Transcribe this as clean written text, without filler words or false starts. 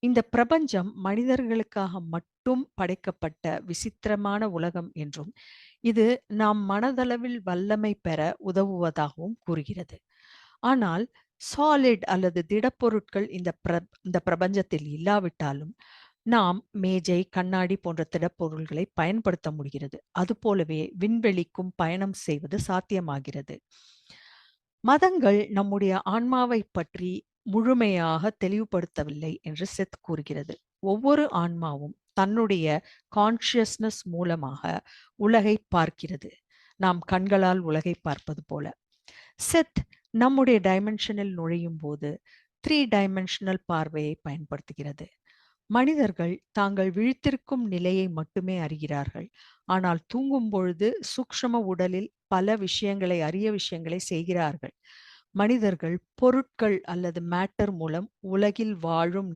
இந்த பிரபஞ்சம் மனிதர்களுக்காக மட்டும் படைக்கப்பட்ட விசித்திரமான உலகம் என்றும், இது நாம் மனதளவில் வல்லமை பெற உதவுவதாகவும் கூறுகிறது. ஆனால் சாலிட் அல்லது திடப்பொருட்கள் இந்த பிரபஞ்சத்தில் இல்லாவிட்டாலும், நாம் மேஜை, கண்ணாடி போன்ற திடப்பொருள்களை பயன்படுத்த முடிகிறது. அதுபோலவே விண்வெளிக்கும் பயணம் செய்வது சாத்தியமாகிறது. மதங்கள் நம்முடைய ஆன்மாவைப் பற்றி முழுமையாக தெளிவுபடுத்தவில்லை என்று செத் கூறுகிறது. ஒவ்வொரு ஆன்மாவும் தன்னுடைய கான்ஷியஸ்னஸ் மூலமாக உலகை பார்க்கிறது. நாம் கண்களால் உலகை பார்ப்பது போல. செத் நம்முடைய டைமென்ஷனில் நுழையும் போது 3 டைமென்ஷனல் பார்வையை பயன்படுத்துகிறது. மனிதர்கள் தாங்கள் விழித்திருக்கும் நிலையை மட்டுமே அறிகிறார்கள். ஆனால் தூங்கும் பொழுது சூக்ஷ்ம உடலில் பல விஷயங்களை, அரிய விஷயங்களை செய்கிறார்கள். மனிதர்கள் பொருட்கள் அல்லது மேட்டர் மூலம் உலகில் வாழும்